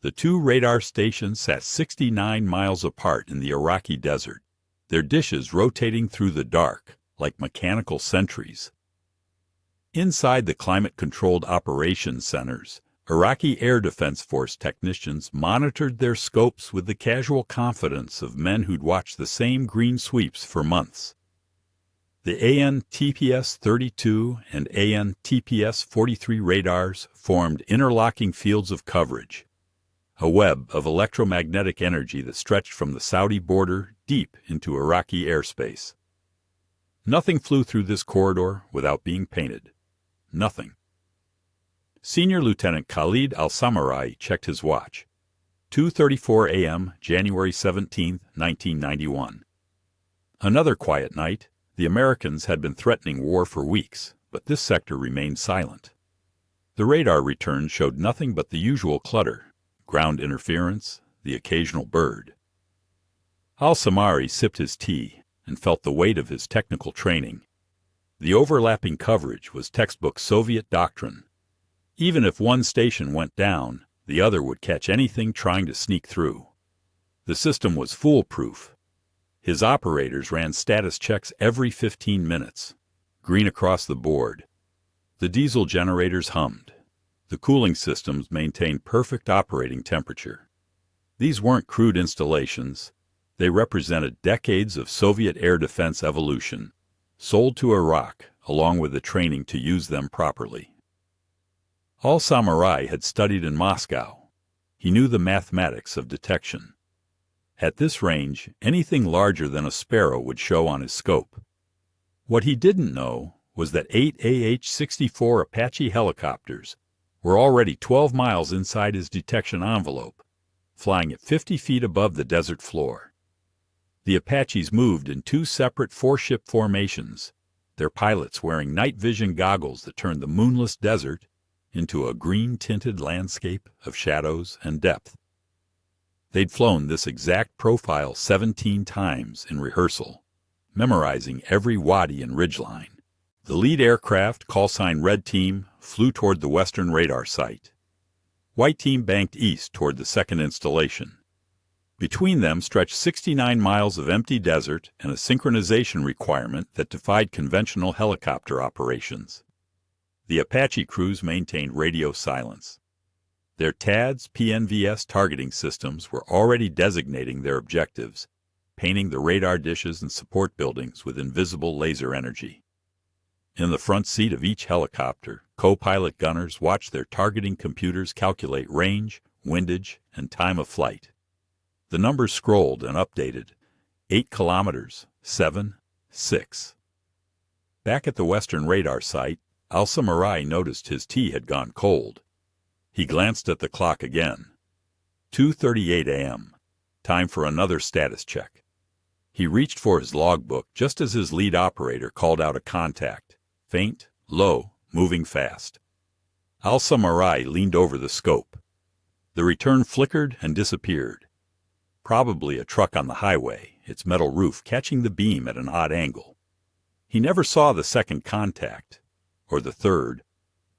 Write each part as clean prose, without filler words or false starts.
The two radar stations sat 69 miles apart in the Iraqi desert, their dishes rotating through the dark like mechanical sentries. Inside the climate-controlled operations centers, Iraqi Air Defense Force technicians monitored their scopes with the casual confidence of men who'd watched the same green sweeps for months. The AN-TPS-32 and AN-TPS-43 radars formed interlocking fields of coverage, a web of electromagnetic energy that stretched from the Saudi border deep into Iraqi airspace. Nothing flew through this corridor without being painted. Nothing. Senior Lieutenant Khalid al-Samarai checked his watch. 2:34 a.m., January 17, 1991. Another quiet night. The Americans had been threatening war for weeks, but this sector remained silent. The radar returns showed nothing but the usual clutter: ground interference, the occasional bird. Al-Samari sipped his tea and felt the weight of his technical training. The overlapping coverage was textbook Soviet doctrine. Even if one station went down, the other would catch anything trying to sneak through. The system was foolproof. His operators ran status checks every 15 minutes, green across the board. The diesel generators hummed. The cooling systems maintained perfect operating temperature. These weren't crude installations. They represented decades of Soviet air defense evolution, sold to Iraq along with the training to use them properly. Al-Samarai had studied in Moscow. He knew the mathematics of detection. At this range, anything larger than a sparrow would show on his scope. What he didn't know was that 8 AH-64 Apache helicopters were already 12 miles inside his detection envelope, flying at 50 feet above the desert floor. The Apaches moved in two separate four-ship formations, their pilots wearing night vision goggles that turned the moonless desert into a green-tinted landscape of shadows and depth. They'd flown this exact profile 17 times in rehearsal, memorizing every wadi and ridgeline. The lead aircraft, callsign Red Team, flew toward the western radar site. White Team banked east toward the second installation. Between them stretched 69 miles of empty desert and a synchronization requirement that defied conventional helicopter operations. The Apache crews maintained radio silence. Their TADS PNVS targeting systems were already designating their objectives, painting the radar dishes and support buildings with invisible laser energy. In the front seat of each helicopter, co-pilot gunners watched their targeting computers calculate range, windage, and time of flight. The numbers scrolled and updated: 8 kilometers, 7, 6. Back at the western radar site, Al-Samarai noticed his tea had gone cold. He glanced at the clock again. 2:38 a.m. Time for another status check. He reached for his logbook just as his lead operator called out a contact. Faint, low, moving fast. Al-Samarai leaned over the scope. The return flickered and disappeared. Probably a truck on the highway, its metal roof catching the beam at an odd angle. He never saw the second contact, or the third,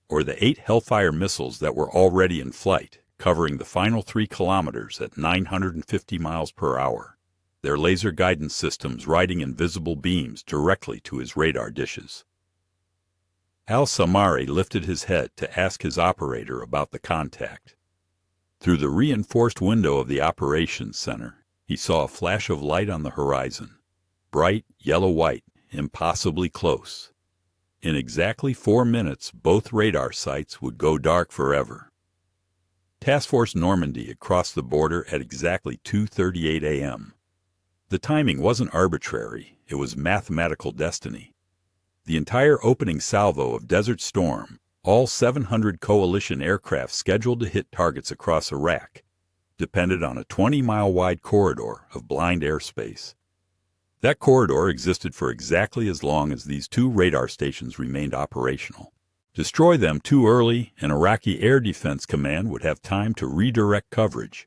or the 8 Hellfire missiles that were already in flight, covering the final 3 kilometers at 950 miles per hour, their laser guidance systems riding invisible beams directly to his radar dishes. Al-Samari lifted his head to ask his operator about the contact. Through the reinforced window of the operations center, he saw a flash of light on the horizon, bright yellow-white, impossibly close. In exactly 4 minutes, both radar sites would go dark forever. Task Force Normandy had crossed the border at exactly 2:38 a.m. The timing wasn't arbitrary, it was mathematical destiny. The entire opening salvo of Desert Storm, all 700 coalition aircraft scheduled to hit targets across Iraq, depended on a 20-mile-wide corridor of blind airspace. That corridor existed for exactly as long as these 2 radar stations remained operational. Destroy them too early, and Iraqi Air Defense Command would have time to redirect coverage.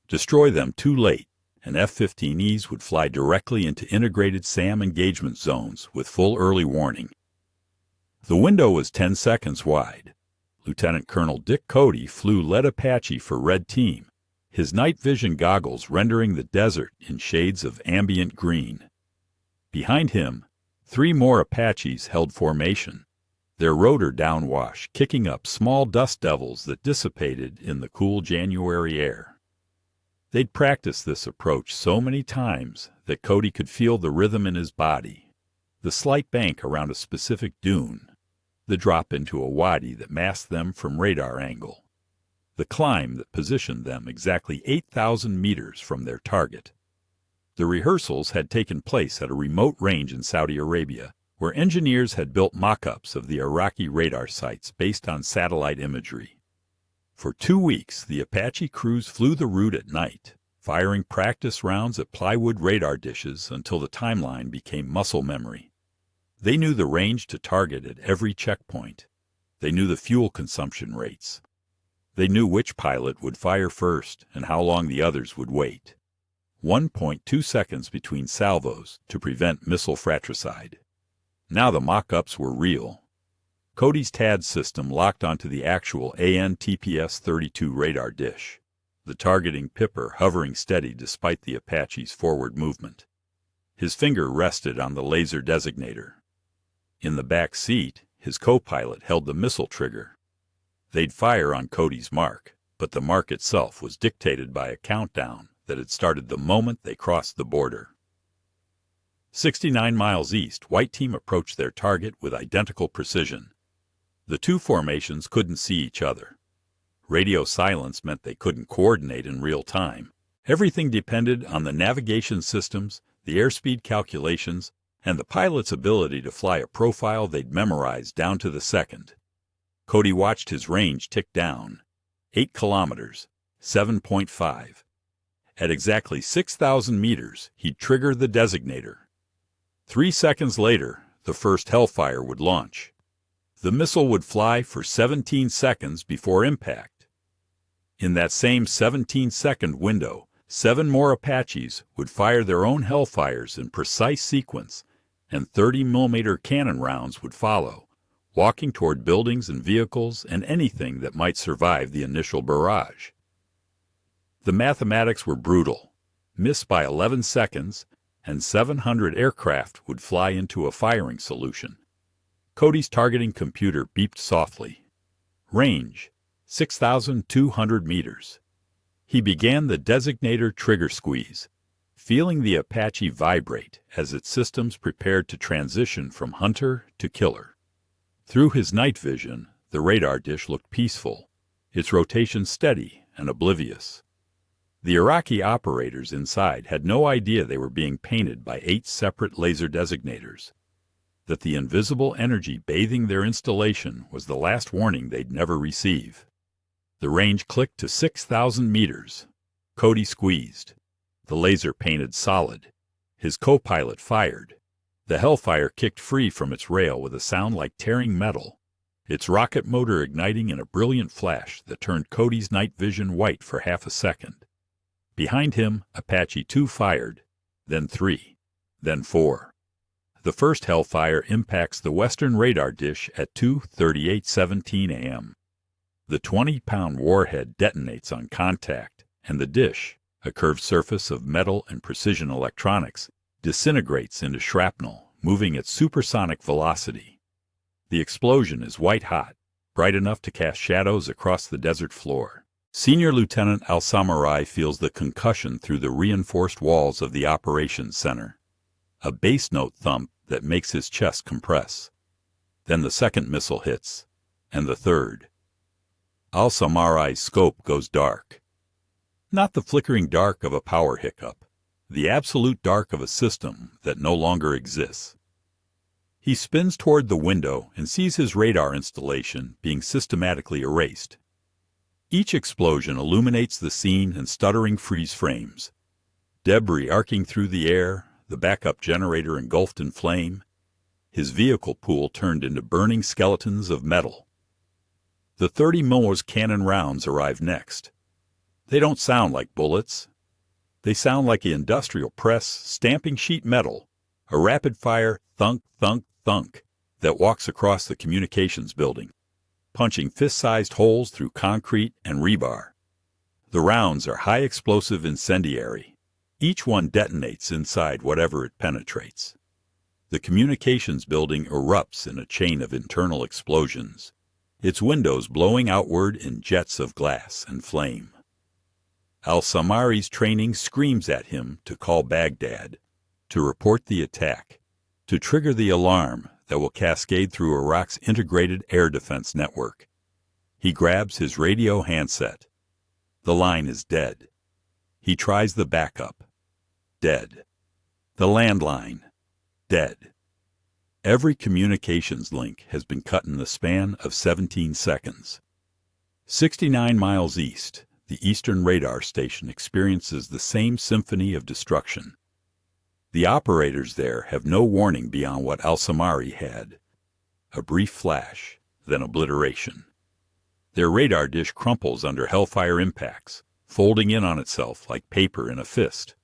Destroy them too late, and F-15Es would fly directly into integrated SAM engagement zones with full early warning. The window was 10 seconds wide. Lieutenant Colonel Dick Cody flew lead Apache for Red Team, his night vision goggles rendering the desert in shades of ambient green. Behind him, 3 more Apaches held formation, their rotor downwash kicking up small dust devils that dissipated in the cool January air. They'd practiced this approach so many times that Cody could feel the rhythm in his body, the slight bank around a specific dune, the drop into a wadi that masked them from radar angle, the climb that positioned them exactly 8,000 meters from their target. The rehearsals had taken place at a remote range in Saudi Arabia, where engineers had built mock-ups of the Iraqi radar sites based on satellite imagery. For 2 weeks, the Apache crews flew the route at night, firing practice rounds at plywood radar dishes until the timeline became muscle memory. They knew the range to target at every checkpoint. They knew the fuel consumption rates. They knew which pilot would fire first and how long the others would wait. 1.2 seconds between salvos to prevent missile fratricide. Now the mock-ups were real. Cody's TAD system locked onto the actual AN-TPS-32 radar dish, the targeting pipper hovering steady despite the Apache's forward movement. His finger rested on the laser designator. In the back seat, his co-pilot held the missile trigger. They'd fire on Cody's mark, but the mark itself was dictated by a countdown that had started the moment they crossed the border. 69 miles east, White Team approached their target with identical precision. The 2 formations couldn't see each other. Radio silence meant they couldn't coordinate in real time. Everything depended on the navigation systems, the airspeed calculations, and the pilot's ability to fly a profile they'd memorized down to the second. Cody watched his range tick down. 8 kilometers, 7.5. At exactly 6,000 meters, he'd trigger the designator. 3 seconds later, the first Hellfire would launch. The missile would fly for 17 seconds before impact. In that same 17-second window, 7 more Apaches would fire their own Hellfires in precise sequence, and 30mm cannon rounds would follow, walking toward buildings and vehicles and anything that might survive the initial barrage. The mathematics were brutal. Miss by 11 seconds, and 700 aircraft would fly into a firing solution. Cody's targeting computer beeped softly. Range, 6,200 meters. He began the designator trigger squeeze, feeling the Apache vibrate as its systems prepared to transition from hunter to killer. Through his night vision, the radar dish looked peaceful, its rotation steady and oblivious. The Iraqi operators inside had no idea they were being painted by 8 separate laser designators, that the invisible energy bathing their installation was the last warning they'd never receive. The range clicked to 6,000 meters. Cody squeezed. The laser painted solid. His co-pilot fired. The Hellfire kicked free from its rail with a sound like tearing metal, its rocket motor igniting in a brilliant flash that turned Cody's night vision white for half a second. Behind him, Apache 2 fired, then 3, then 4. The first Hellfire impacts the western radar dish at 2:38:17 a.m. The 20-pound warhead detonates on contact, and the dish, a curved surface of metal and precision electronics, disintegrates into shrapnel, moving at supersonic velocity. The explosion is white-hot, bright enough to cast shadows across the desert floor. Senior Lieutenant Al-Samurai feels the concussion through the reinforced walls of the operations center, a bass note thump that makes his chest compress. Then the second missile hits, and the third. Al-Samurai's scope goes dark. Not the flickering dark of a power hiccup, the absolute dark of a system that no longer exists. He spins toward the window and sees his radar installation being systematically erased. Each explosion illuminates the scene in stuttering freeze frames. Debris arcing through the air, the backup generator engulfed in flame, his vehicle pool turned into burning skeletons of metal. The 30mm cannon rounds arrive next. They don't sound like bullets. They sound like an industrial press stamping sheet metal, a rapid-fire thunk, thunk, thunk that walks across the communications building. punching fist-sized holes through concrete and rebar. The rounds are high-explosive incendiary. Each one detonates inside whatever it penetrates. The communications building erupts in a chain of internal explosions, its windows blowing outward in jets of glass and flame. Al-Samari's training screams at him to call Baghdad, to report the attack, to trigger the alarm that will cascade through Iraq's integrated air defense network. He grabs his radio handset. The line is dead. He tries the backup. Dead. The landline. Dead. Every communications link has been cut in the span of 17 seconds. 69 miles east, the Eastern Radar Station experiences the same symphony of destruction. The operators there have no warning beyond what Al-Samari had. A brief flash, then obliteration. Their radar dish crumples under hellfire impacts, folding in on itself like paper in a fist.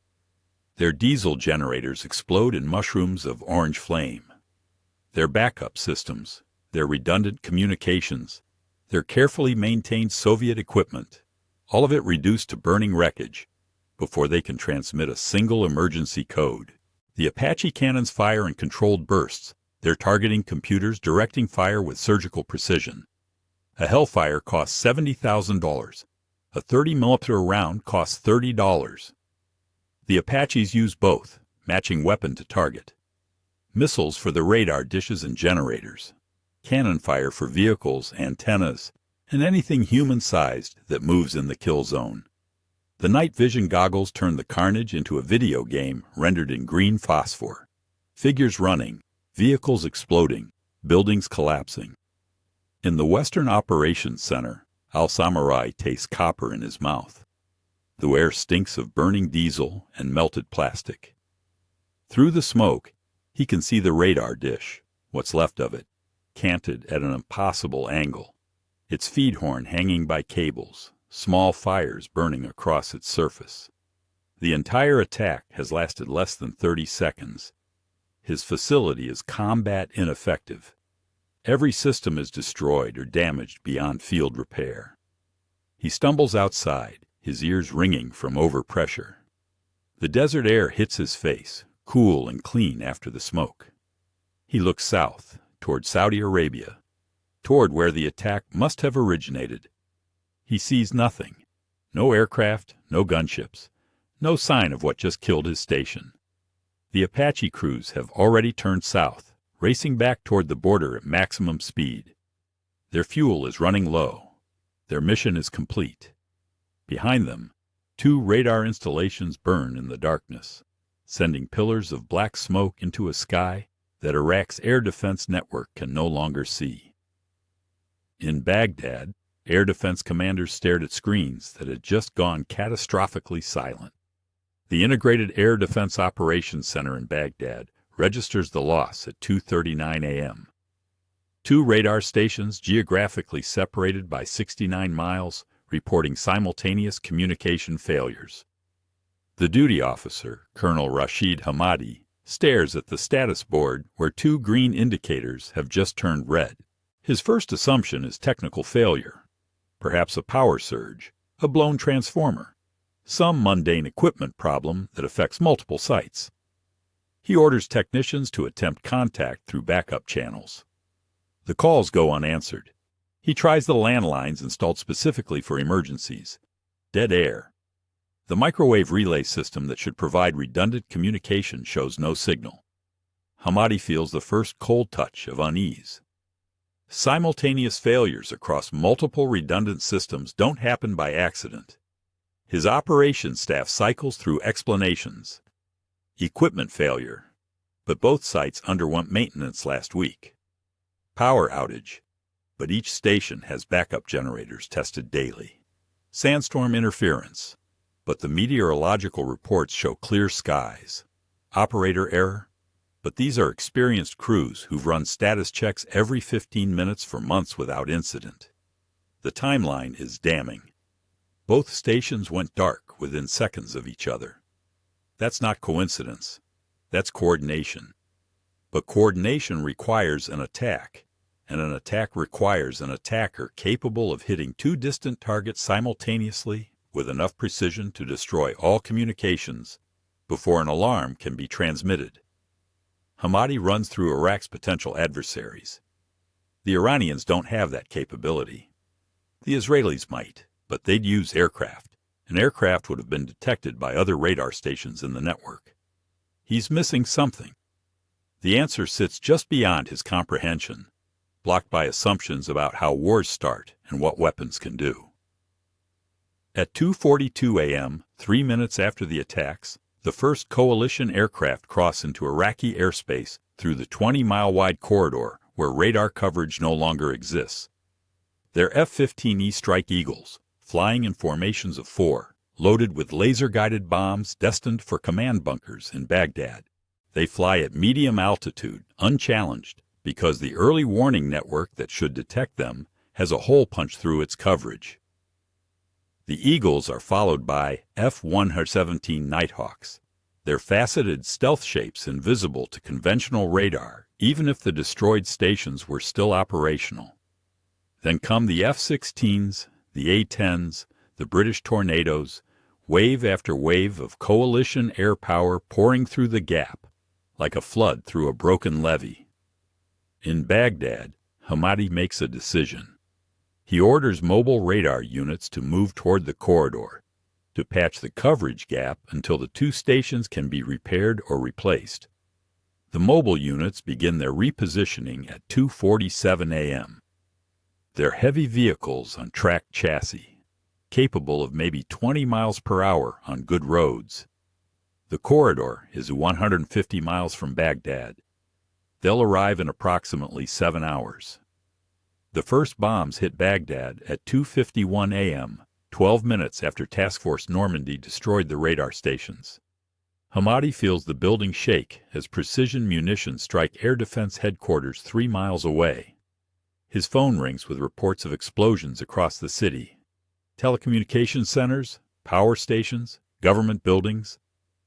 Their diesel generators explode in mushrooms of orange flame. Their backup systems, their redundant communications, their carefully maintained Soviet equipment, all of it reduced to burning wreckage before they can transmit a single emergency code. The Apache cannons fire in controlled bursts, their targeting computers directing fire with surgical precision. A Hellfire costs $70,000. A 30mm round costs $30. The Apaches use both, matching weapon to target. Missiles for the radar dishes and generators. Cannon fire for vehicles, antennas, and anything human-sized that moves in the kill zone. The night vision goggles turn the carnage into a video game rendered in green phosphor. Figures running, vehicles exploding, buildings collapsing. In the Western Operations Center, Al-Samari tastes copper in his mouth. The air stinks of burning diesel and melted plastic. Through the smoke, he can see the radar dish, what's left of it, canted at an impossible angle, its feed horn hanging by cables, small fires burning across its surface. The entire attack has lasted less than 30 seconds. His facility is combat ineffective. Every system is destroyed or damaged beyond field repair. He stumbles outside, his ears ringing from overpressure. The desert air hits his face, cool and clean after the smoke. He looks south, toward Saudi Arabia, toward where the attack must have originated. He sees nothing. No aircraft, no gunships, no sign of what just killed his station. The Apache crews have already turned south, racing back toward the border at maximum speed. Their fuel is running low. Their mission is complete. Behind them, 2 radar installations burn in the darkness, sending pillars of black smoke into a sky that Iraq's air defense network can no longer see. In Baghdad, air defense commanders stared at screens that had just gone catastrophically silent. The Integrated Air Defense Operations Center in Baghdad registers the loss at 2:39 a.m. 2 radar stations geographically separated by 69 miles reporting simultaneous communication failures. The duty officer, Colonel Rashid Hamadi, stares at the status board where 2 green indicators have just turned red. His first assumption is technical failure, perhaps a power surge, a blown transformer, some mundane equipment problem that affects multiple sites. He orders technicians to attempt contact through backup channels. The calls go unanswered. He tries the landlines installed specifically for emergencies. Dead air. The microwave relay system that should provide redundant communication shows no signal. Hamadi feels the first cold touch of unease. Simultaneous failures across multiple redundant systems don't happen by accident. His operations staff cycles through explanations. Equipment failure, but both sites underwent maintenance last week. Power outage, but each station has backup generators tested daily. Sandstorm interference, but the meteorological reports show clear skies. Operator error, but these are experienced crews who've run status checks every 15 minutes for months without incident. The timeline is damning. Both stations went dark within seconds of each other. That's not coincidence. That's coordination. But coordination requires an attack. and an attack requires an attacker capable of hitting two distant targets simultaneously with enough precision to destroy all communications before an alarm can be transmitted. Hamadi runs through Iraq's potential adversaries. The Iranians don't have that capability. The Israelis might, but they'd use aircraft, and aircraft would have been detected by other radar stations in the network. He's missing something. The answer sits just beyond his comprehension, blocked by assumptions about how wars start and what weapons can do. At 2:42 a.m., 3 minutes after the attacks, the first coalition aircraft cross into Iraqi airspace through the 20-mile-wide corridor where radar coverage no longer exists. They're F-15E Strike Eagles, flying in formations of 4, loaded with laser-guided bombs destined for command bunkers in Baghdad. They fly at medium altitude, unchallenged, because the early warning network that should detect them has a hole punched through its coverage. The Eagles are followed by F-117 Nighthawks, their faceted stealth shapes invisible to conventional radar, even if the destroyed stations were still operational. Then come the F-16s, the A-10s, the British Tornadoes, wave after wave of coalition air power pouring through the gap, like a flood through a broken levee. In Baghdad, Hamadi makes a decision. He orders mobile radar units to move toward the corridor, to patch the coverage gap until the two stations can be repaired or replaced. The mobile units begin their repositioning at 2:47 a.m. They're heavy vehicles on tracked chassis, capable of maybe 20 miles per hour on good roads. The corridor is 150 miles from Baghdad. They'll arrive in approximately 7 hours. The first bombs hit Baghdad at 2:51 a.m., 12 minutes after Task Force Normandy destroyed the radar stations. Hamadi feels the building shake as precision munitions strike air defense headquarters 3 miles away. His phone rings with reports of explosions across the city. Telecommunications centers, power stations, government buildings.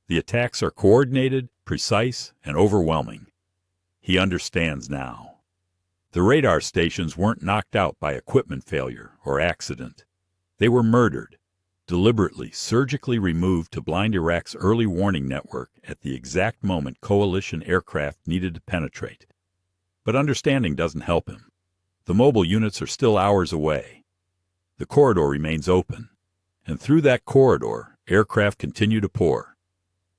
The attacks are coordinated, precise, and overwhelming. He understands now. The radar stations weren't knocked out by equipment failure or accident. They were murdered, deliberately, surgically removed to blind Iraq's early warning network at the exact moment coalition aircraft needed to penetrate. But understanding doesn't help him. The mobile units are still hours away. The corridor remains open, and through that corridor, aircraft continue to pour.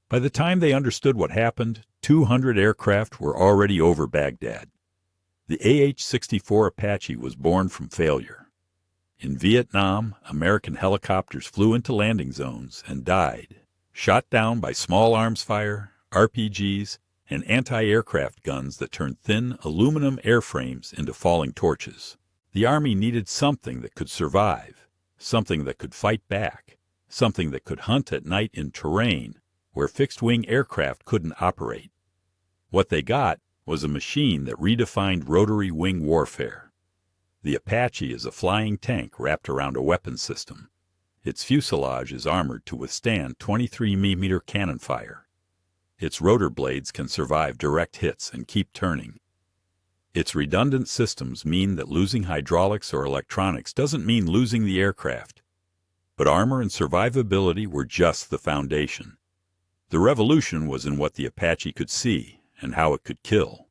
By the time they understood what happened, 200 aircraft were already over Baghdad. The AH-64 Apache was born from failure. In Vietnam, American helicopters flew into landing zones and died, shot down by small arms fire, RPGs, and anti-aircraft guns that turned thin aluminum airframes into falling torches. The Army needed something that could survive, something that could fight back, something that could hunt at night in terrain where fixed-wing aircraft couldn't operate. What they got was a machine that redefined rotary wing warfare. The Apache is a flying tank wrapped around a weapons system. Its fuselage is armored to withstand 23mm cannon fire. Its rotor blades can survive direct hits and keep turning. Its redundant systems mean that losing hydraulics or electronics doesn't mean losing the aircraft. But armor and survivability were just the foundation. The revolution was in what the Apache could see and how it could kill.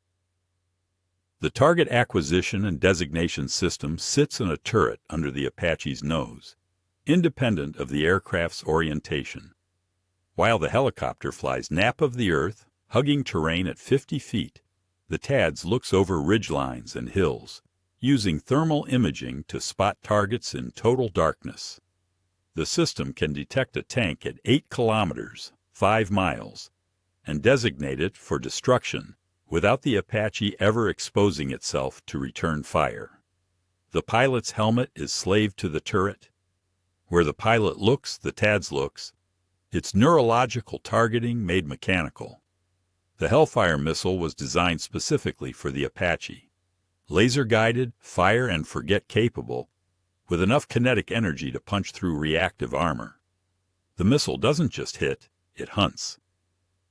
The target acquisition and designation system sits in a turret under the Apache's nose, independent of the aircraft's orientation. While the helicopter flies nap of the earth, hugging terrain at 50 feet, the TADS looks over ridgelines and hills, using thermal imaging to spot targets in total darkness. The system can detect a tank at 8 kilometers, 5 miles, and designate it for destruction without the Apache ever exposing itself to return fire. The pilot's helmet is slave to the turret. Where the pilot looks, the TADS looks. It's neurological targeting made mechanical. The Hellfire missile was designed specifically for the Apache. Laser-guided, fire-and-forget capable, with enough kinetic energy to punch through reactive armor. The missile doesn't just hit, it hunts.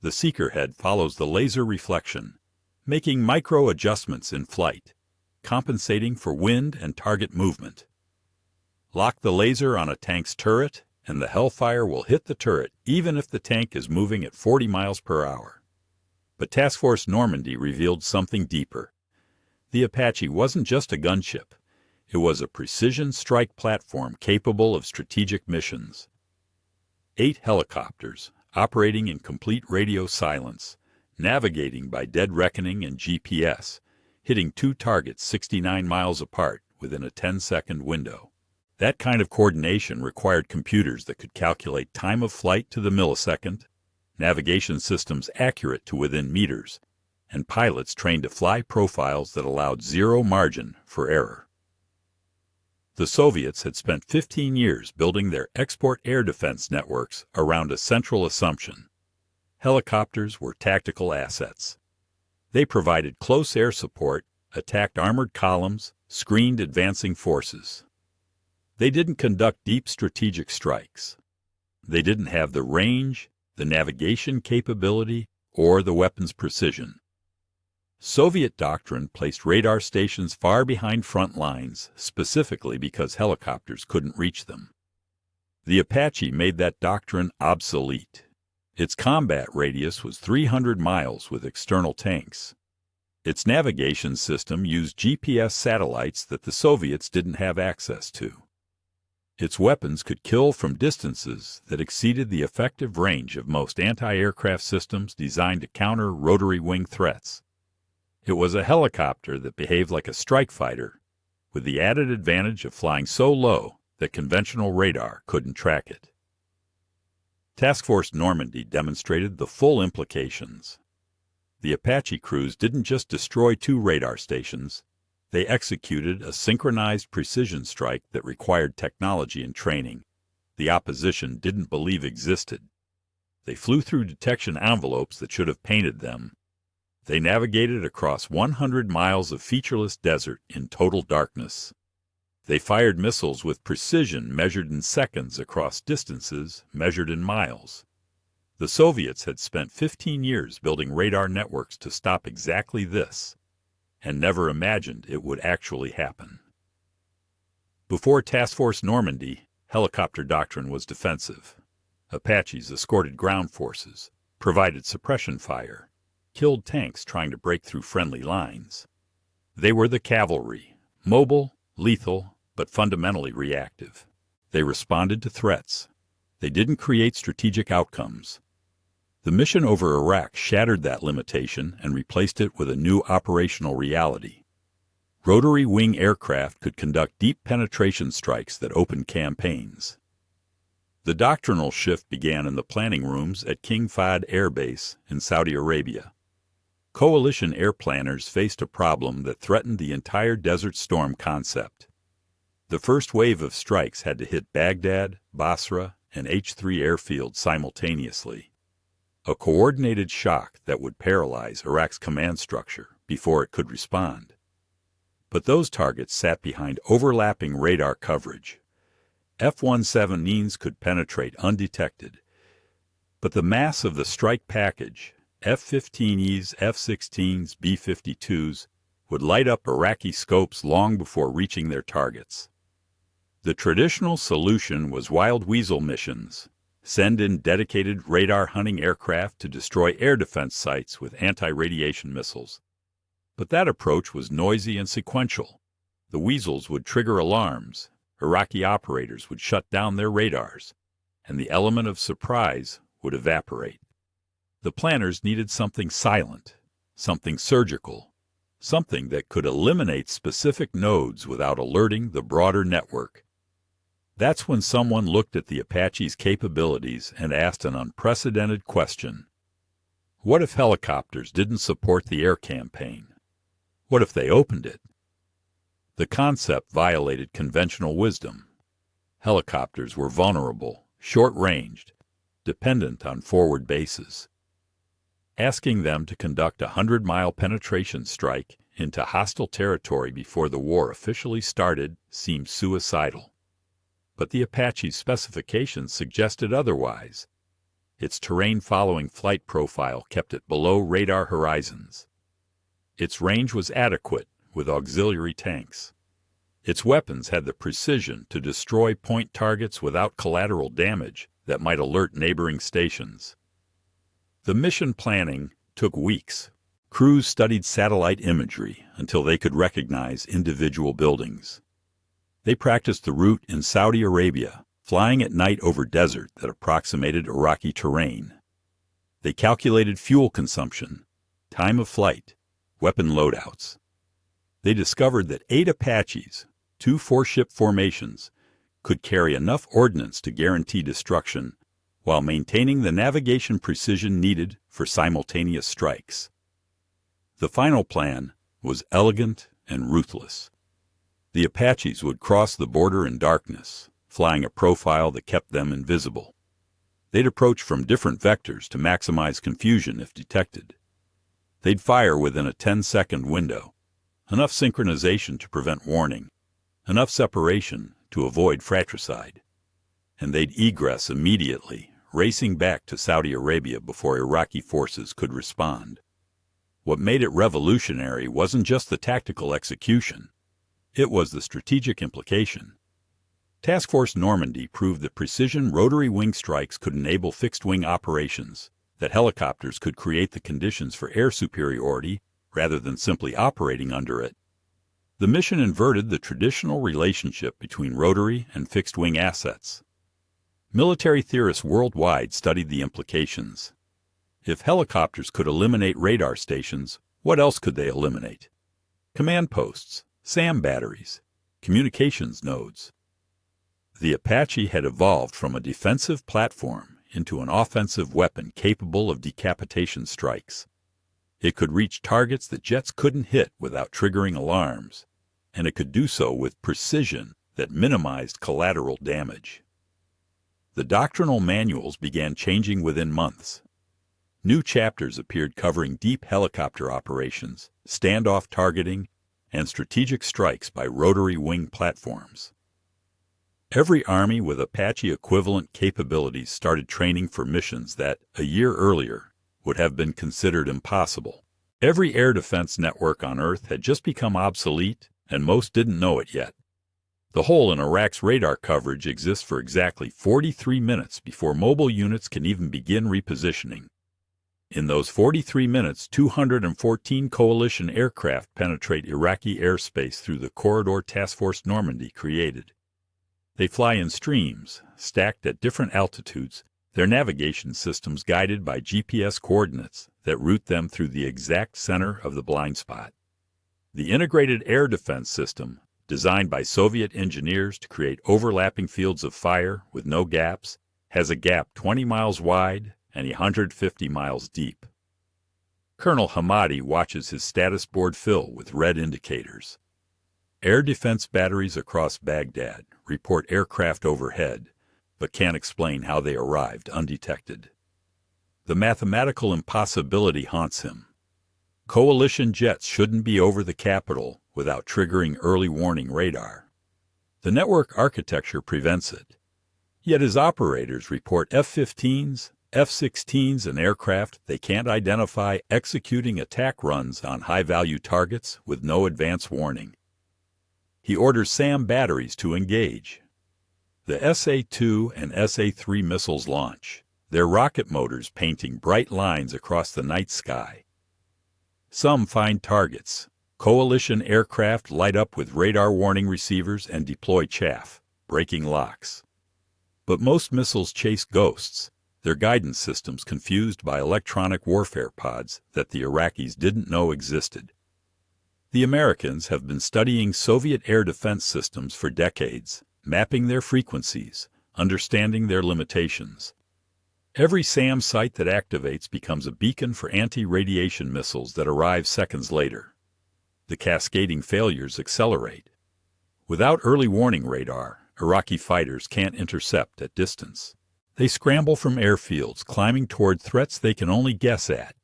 The seeker head follows the laser reflection, making micro-adjustments in flight. compensating for wind and target movement. Lock the laser on a tank's turret, and the Hellfire will hit the turret even if the tank is moving at 40 miles per hour. But Task Force Normandy revealed something deeper. The Apache wasn't just a gunship. It was a precision strike platform capable of strategic missions. 8 helicopters, operating in complete radio silence, navigating by dead reckoning and GPS, hitting 2 targets 69 miles apart within a 10-second window. That kind of coordination required computers that could calculate time of flight to the millisecond, navigation systems accurate to within meters, and pilots trained to fly profiles that allowed zero margin for error. The Soviets had spent 15 years building their export air defense networks around a central assumption. Helicopters were tactical assets. They provided close air support, attacked armored columns, screened advancing forces. They didn't conduct deep strategic strikes. They didn't have the range, the navigation capability, or the weapons precision. Soviet doctrine placed radar stations far behind front lines, specifically because helicopters couldn't reach them. The Apache made that doctrine obsolete. Its combat radius was 300 miles with external tanks. Its navigation system used GPS satellites that the Soviets didn't have access to. Its weapons could kill from distances that exceeded the effective range of most anti-aircraft systems designed to counter rotary wing threats. It was a helicopter that behaved like a strike fighter, with the added advantage of flying so low that conventional radar couldn't track it. Task Force Normandy demonstrated the full implications. The Apache crews didn't just destroy 2 radar stations, they executed a synchronized precision strike that required technology and training the opposition didn't believe existed. They flew through detection envelopes that should have painted them. They navigated across 100 miles of featureless desert in total darkness. They fired missiles with precision measured in seconds across distances measured in miles. The Soviets had spent 15 years building radar networks to stop exactly this, and never imagined it would actually happen. Before Task Force Normandy, helicopter doctrine was defensive. Apaches escorted ground forces, provided suppression fire, killed tanks trying to break through friendly lines. They were the cavalry, mobile, lethal, but fundamentally reactive. They responded to threats. They didn't create strategic outcomes. The mission over Iraq shattered that limitation and replaced it with a new operational reality. Rotary wing aircraft could conduct deep penetration strikes that opened campaigns. The doctrinal shift began in the planning rooms at King Fahd Air Base in Saudi Arabia. Coalition air planners faced a problem that threatened the entire Desert Storm concept. The first wave of strikes had to hit Baghdad, Basra, and H-3 airfields simultaneously. A coordinated shock that would paralyze Iraq's command structure before it could respond. But those targets sat behind overlapping radar coverage. F-117s could penetrate undetected. But the mass of the strike package, F-15Es, F-16s, B-52s, would light up Iraqi scopes long before reaching their targets. The traditional solution was wild weasel missions. Send in dedicated radar-hunting aircraft to destroy air defense sites with anti-radiation missiles. But that approach was noisy and sequential. The weasels would trigger alarms, Iraqi operators would shut down their radars, and the element of surprise would evaporate. The planners needed something silent, something surgical, something that could eliminate specific nodes without alerting the broader network. That's when someone looked at the Apache's capabilities and asked an unprecedented question. What if helicopters didn't support the air campaign? What if they opened it? The concept violated conventional wisdom. Helicopters were vulnerable, short-ranged, dependent on forward bases. Asking them to conduct a 100-mile penetration strike into hostile territory before the war officially started seemed suicidal. But the Apache's specifications suggested otherwise. Its terrain-following flight profile kept it below radar horizons. Its range was adequate, with auxiliary tanks. Its weapons had the precision to destroy point targets without collateral damage that might alert neighboring stations. The mission planning took weeks. Crews studied satellite imagery until they could recognize individual buildings. They practiced the route in Saudi Arabia, flying at night over desert that approximated Iraqi terrain. They calculated fuel consumption, time of flight, weapon loadouts. They discovered that 8 Apaches, 2 4-ship formations, could carry enough ordnance to guarantee destruction while maintaining the navigation precision needed for simultaneous strikes. The final plan was elegant and ruthless. The Apaches would cross the border in darkness, flying a profile that kept them invisible. They'd approach from different vectors to maximize confusion if detected. They'd fire within a 10-second window, enough synchronization to prevent warning, enough separation to avoid fratricide. And they'd egress immediately, racing back to Saudi Arabia before Iraqi forces could respond. What made it revolutionary wasn't just the tactical execution. It was the strategic implication. Task Force Normandy proved that precision rotary wing strikes could enable fixed-wing operations, that helicopters could create the conditions for air superiority rather than simply operating under it. The mission inverted the traditional relationship between rotary and fixed-wing assets. Military theorists worldwide studied the implications. If helicopters could eliminate radar stations, what else could they eliminate? Command posts, SAM batteries, communications nodes. The Apache had evolved from a defensive platform into an offensive weapon capable of decapitation strikes. It could reach targets that jets couldn't hit without triggering alarms, and it could do so with precision that minimized collateral damage. The doctrinal manuals began changing within months. New chapters appeared covering deep helicopter operations, standoff targeting, and strategic strikes by rotary wing platforms. Every army with Apache-equivalent capabilities started training for missions that, a year earlier, would have been considered impossible. Every air defense network on Earth had just become obsolete, and most didn't know it yet. The hole in Iraq's radar coverage exists for exactly 43 minutes before mobile units can even begin repositioning. In those 43 minutes, 214 coalition aircraft penetrate Iraqi airspace through the corridor Task Force Normandy created. They fly in streams, stacked at different altitudes, their navigation systems guided by GPS coordinates that route them through the exact center of the blind spot. The integrated air defense system, designed by Soviet engineers to create overlapping fields of fire with no gaps, has a gap 20 miles wide and 150 miles deep. Colonel Hamadi watches his status board fill with red indicators. Air defense batteries across Baghdad report aircraft overhead, but can't explain how they arrived undetected. The mathematical impossibility haunts him. Coalition jets shouldn't be over the capital without triggering early warning radar. The network architecture prevents it. Yet his operators report F-15s, F-16s, and aircraft they can't identify executing attack runs on high-value targets with no advance warning. He orders SAM batteries to engage. The SA-2 and SA-3 missiles launch, their rocket motors painting bright lines across the night sky. Some find targets. Coalition aircraft light up with radar warning receivers and deploy chaff, breaking locks. But most missiles chase ghosts, their guidance systems confused by electronic warfare pods that the Iraqis didn't know existed. The Americans have been studying Soviet air defense systems for decades, mapping their frequencies, understanding their limitations. Every SAM site that activates becomes a beacon for anti-radiation missiles that arrive seconds later. The cascading failures accelerate. Without early warning radar, Iraqi fighters can't intercept at distance. They scramble from airfields, climbing toward threats they can only guess at,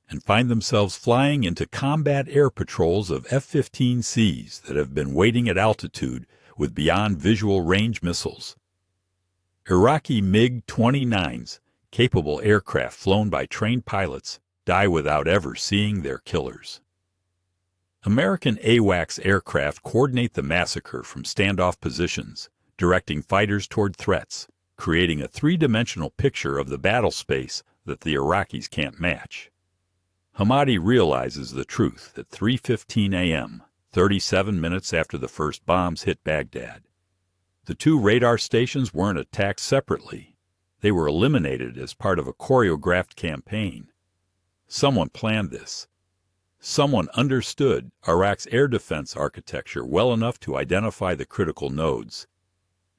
and find themselves flying into combat air patrols of F-15Cs that have been waiting at altitude with beyond visual range missiles. Iraqi MiG-29s, capable aircraft flown by trained pilots, die without ever seeing their killers. American AWACS aircraft coordinate the massacre from standoff positions, directing fighters toward threats, creating a three-dimensional picture of the battle space that the Iraqis can't match. Hamadi realizes the truth at 3:15 a.m., 37 minutes after the first bombs hit Baghdad. The two radar stations weren't attacked separately. They were eliminated as part of a choreographed campaign. Someone planned this. Someone understood Iraq's air defense architecture well enough to identify the critical nodes,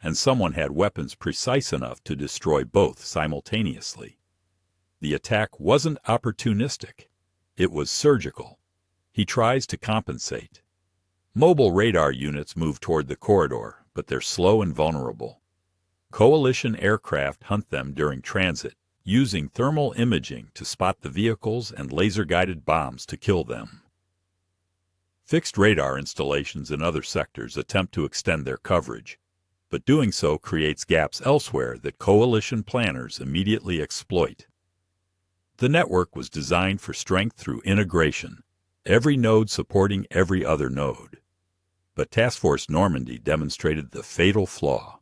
and someone had weapons precise enough to destroy both simultaneously. The attack wasn't opportunistic. It was surgical. He tries to compensate. Mobile radar units move toward the corridor, but they're slow and vulnerable. Coalition aircraft hunt them during transit, using thermal imaging to spot the vehicles and laser-guided bombs to kill them. Fixed radar installations in other sectors attempt to extend their coverage, but doing so creates gaps elsewhere that coalition planners immediately exploit. The network was designed for strength through integration, every node supporting every other node. But Task Force Normandy demonstrated the fatal flaw.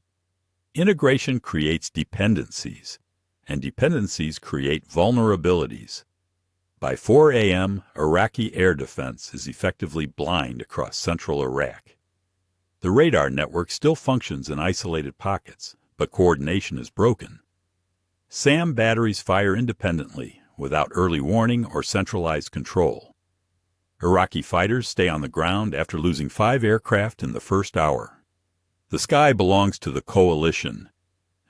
Integration creates dependencies, and dependencies create vulnerabilities. By 4 a.m., Iraqi air defense is effectively blind across central Iraq. The radar network still functions in isolated pockets, but coordination is broken. SAM batteries fire independently, without early warning or centralized control. Iraqi fighters stay on the ground after losing 5 aircraft in the first hour. The sky belongs to the coalition,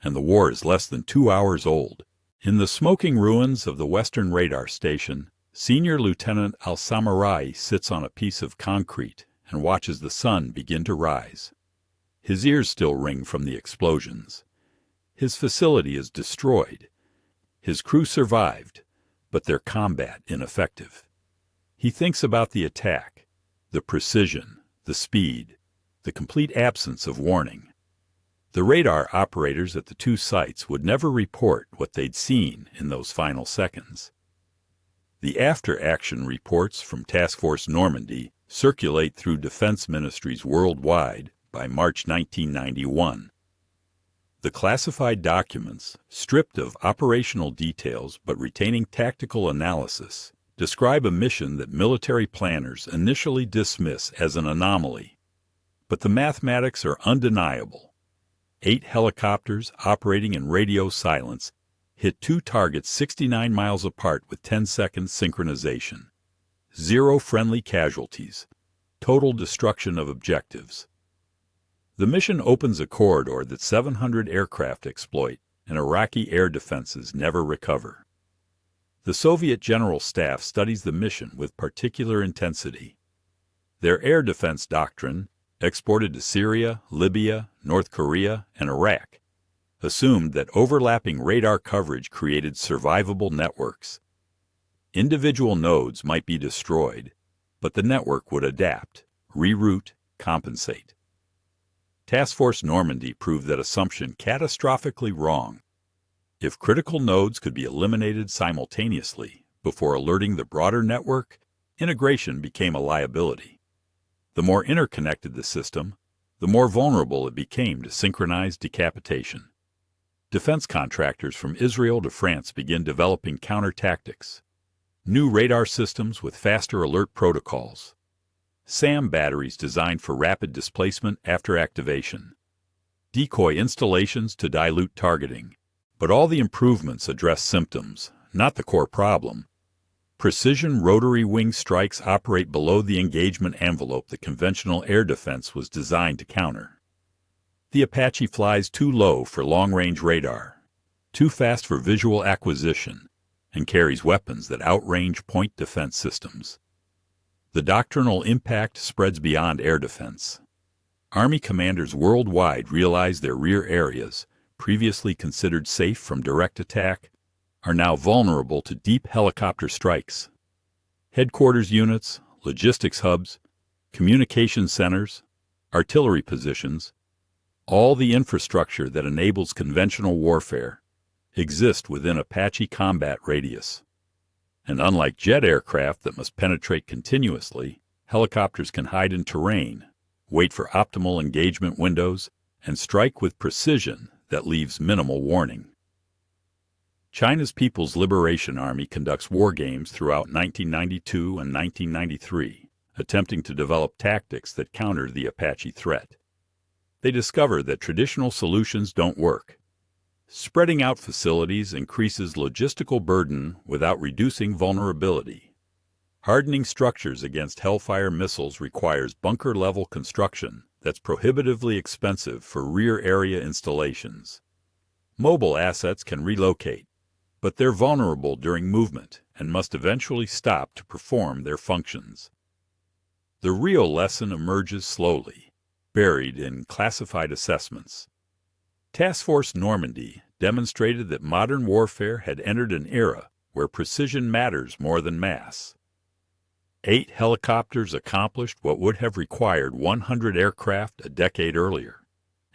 and the war is less than 2 hours old. In the smoking ruins of the Western Radar Station, Senior Lieutenant Al-Samarai sits on a piece of concrete and watches the sun begin to rise. His ears still ring from the explosions. His facility is destroyed. His crew survived, but their combat ineffective. He thinks about the attack, the precision, the speed, the complete absence of warning. The radar operators at the two sites would never report what they'd seen in those final seconds. The after-action reports from Task Force Normandy circulate through defense ministries worldwide by March 1991. The classified documents, stripped of operational details but retaining tactical analysis, describe a mission that military planners initially dismiss as an anomaly. But the mathematics are undeniable. 8 helicopters operating in radio silence hit 2 targets 69 miles apart with 10-second synchronization. 0 friendly casualties. Total destruction of objectives. The mission opens a corridor that 700 aircraft exploit and Iraqi air defenses never recover. The Soviet General Staff studies the mission with particular intensity. Their air defense doctrine, exported to Syria, Libya, North Korea, and Iraq, assumed that overlapping radar coverage created survivable networks. Individual nodes might be destroyed, but the network would adapt, reroute, compensate. Task Force Normandy proved that assumption catastrophically wrong. If critical nodes could be eliminated simultaneously before alerting the broader network, integration became a liability. The more interconnected the system, the more vulnerable it became to synchronized decapitation. Defense contractors from Israel to France began developing counter-tactics. New radar systems with faster alert protocols. SAM batteries designed for rapid displacement after activation. Decoy installations to dilute targeting. But all the improvements address symptoms, not the core problem. Precision rotary wing strikes operate below the engagement envelope that conventional air defense was designed to counter. The Apache flies too low for long-range radar, too fast for visual acquisition, and carries weapons that outrange point defense systems. The doctrinal impact spreads beyond air defense. Army commanders worldwide realize their rear areas, previously considered safe from direct attack, are now vulnerable to deep helicopter strikes. Headquarters units, logistics hubs, communication centers, artillery positions, all the infrastructure that enables conventional warfare, exist within Apache combat radius. And unlike jet aircraft that must penetrate continuously, Helicopters can hide in terrain, wait for optimal engagement windows, and strike with precision that leaves minimal warning. China's People's Liberation Army conducts war games throughout 1992 and 1993, attempting to develop tactics that counter the Apache threat. They discover that traditional solutions don't work. Spreading out facilities increases logistical burden without reducing vulnerability. Hardening structures against Hellfire missiles requires bunker-level construction that's prohibitively expensive for rear-area installations. Mobile assets can relocate, but they're vulnerable during movement and must eventually stop to perform their functions. The real lesson emerges slowly, buried in classified assessments. Task Force Normandy demonstrated that modern warfare had entered an era where precision matters more than mass. 8 helicopters accomplished what would have required 100 aircraft a decade earlier,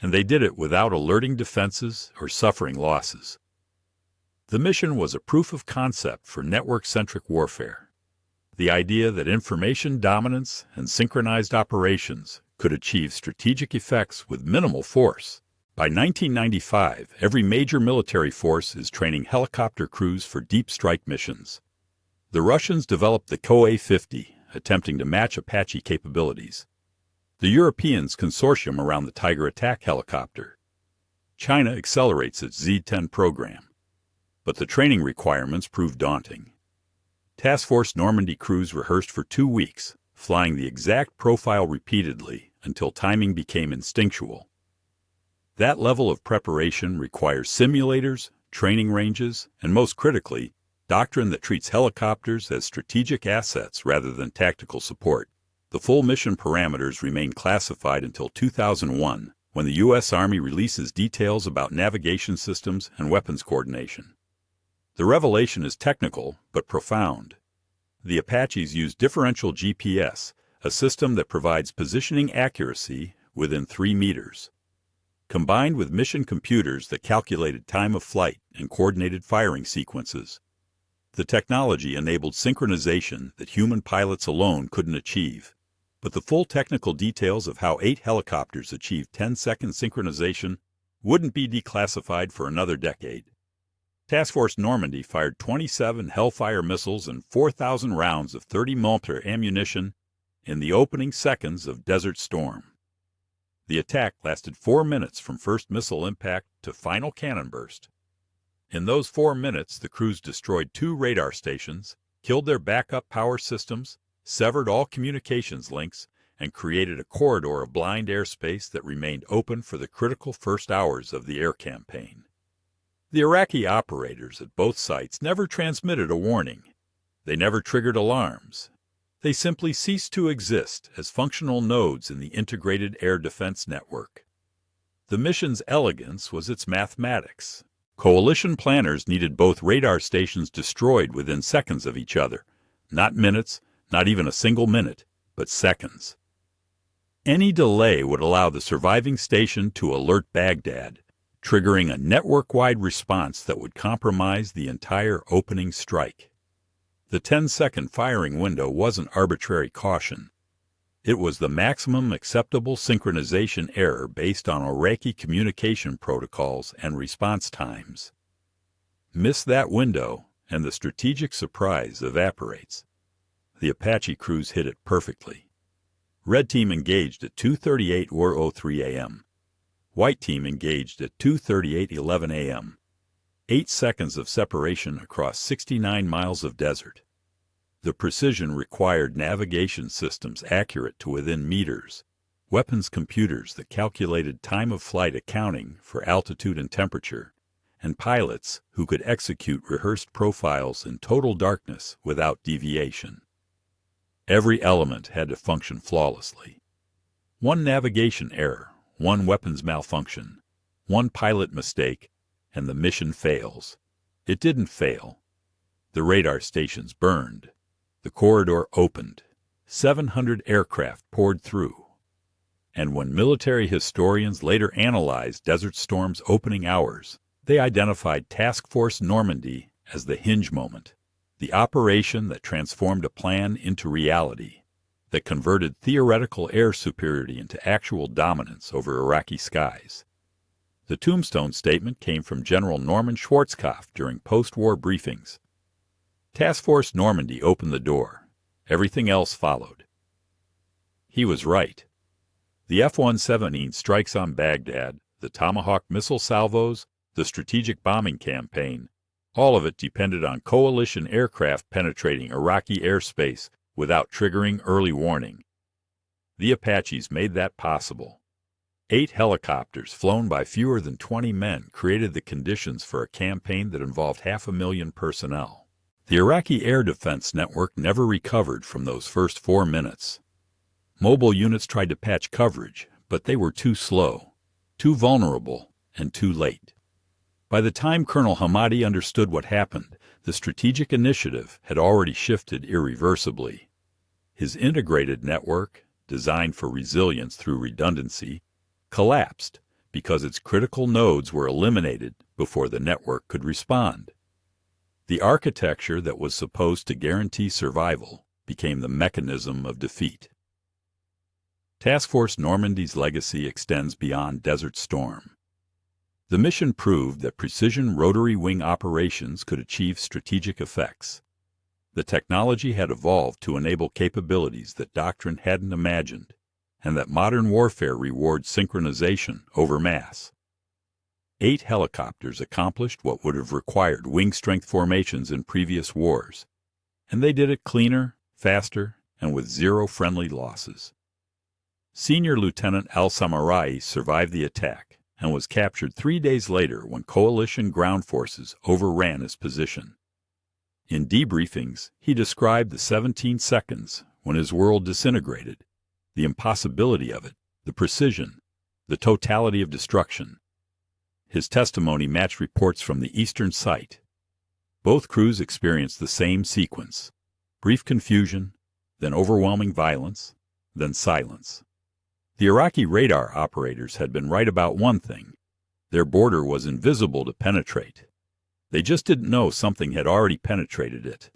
and they did it without alerting defenses or suffering losses. The mission was a proof of concept for network-centric warfare. The idea that information dominance and synchronized operations could achieve strategic effects with minimal force. By 1995, every major military force is training helicopter crews for deep strike missions. The Russians developed the KO-A-50, attempting to match Apache capabilities. The Europeans consortium around the Tiger attack helicopter. China accelerates its Z-10 program. But the training requirements proved daunting. Task Force Normandy crews rehearsed for 2 weeks, flying the exact profile repeatedly until timing became instinctual. That level of preparation requires simulators, training ranges, and most critically, doctrine that treats helicopters as strategic assets rather than tactical support. The full mission parameters remain classified until 2001, when the U.S. Army releases details about navigation systems and weapons coordination. The revelation is technical, but profound. The Apaches use differential GPS, a system that provides positioning accuracy within 3 meters. Combined with mission computers that calculated time of flight and coordinated firing sequences, the technology enabled synchronization that human pilots alone couldn't achieve. But the full technical details of how 8 helicopters achieved 10-second synchronization wouldn't be declassified for another decade. Task Force Normandy fired 27 Hellfire missiles and 4,000 rounds of 30mm ammunition in the opening seconds of Desert Storm. The attack lasted 4 minutes from first missile impact to final cannon burst. In those 4 minutes, the crews destroyed 2 radar stations, killed their backup power systems, severed all communications links, and created a corridor of blind airspace that remained open for the critical first hours of the air campaign. The Iraqi operators at both sites never transmitted a warning. They never triggered alarms. They simply ceased to exist as functional nodes in the integrated air defense network. The mission's elegance was its mathematics. Coalition planners needed both radar stations destroyed within seconds of each other, not minutes, not even a single minute, but seconds. Any delay would allow the surviving station to alert Baghdad, triggering a network-wide response that would compromise the entire opening strike. The 10-second firing window wasn't arbitrary caution. It was the maximum acceptable synchronization error based on Iraqi communication protocols and response times. Miss that window, and the strategic surprise evaporates. The Apache crews hit it perfectly. Red Team engaged at 2:38:03 a.m. White Team engaged at 2:38:11 a.m. 8 seconds of separation across 69 miles of desert. The precision required navigation systems accurate to within meters, weapons computers that calculated time of flight accounting for altitude and temperature, and pilots who could execute rehearsed profiles in total darkness without deviation. Every element had to function flawlessly. One navigation error, one weapons malfunction, one pilot mistake, and the mission fails. It didn't fail. The radar stations burned. The corridor opened. 700 aircraft poured through. And when military historians later analyzed Desert Storm's opening hours, they identified Task Force Normandy as the hinge moment, the operation that transformed a plan into reality. that converted theoretical air superiority into actual dominance over Iraqi skies. The tombstone statement came from General Norman Schwarzkopf during post-war briefings. Task Force Normandy opened the door. Everything else followed. He was right. The F-117 strikes on Baghdad, the Tomahawk missile salvos, the strategic bombing campaign, all of it depended on coalition aircraft penetrating Iraqi airspace without triggering early warning. The Apaches made that possible. 8 helicopters flown by fewer than 20 men created the conditions for a campaign that involved 500,000 personnel. The Iraqi air defense network never recovered from those first 4 minutes. Mobile units tried to patch coverage, but they were too slow, too vulnerable, and too late. By the time Colonel Hamadi understood what happened, the strategic initiative had already shifted irreversibly. His integrated network, designed for resilience through redundancy, collapsed because its critical nodes were eliminated before the network could respond. The architecture that was supposed to guarantee survival became the mechanism of defeat. Task Force Normandy's legacy extends beyond Desert Storm. The mission proved that precision rotary wing operations could achieve strategic effects. The technology had evolved to enable capabilities that doctrine hadn't imagined, and that modern warfare rewards synchronization over mass. 8 helicopters accomplished what would have required wing-strength formations in previous wars, and they did it cleaner, faster, and with 0 friendly losses. Senior Lieutenant al-Samarai survived the attack and was captured 3 days later when coalition ground forces overran his position. In debriefings, he described the 17 seconds when his world disintegrated, the impossibility of it, the precision, the totality of destruction. His testimony matched reports from the Eastern Site. Both crews experienced the same sequence: brief confusion, then overwhelming violence, then silence. The Iraqi radar operators had been right about one thing: their border was invisible to penetrate. They just didn't know something had already penetrated it.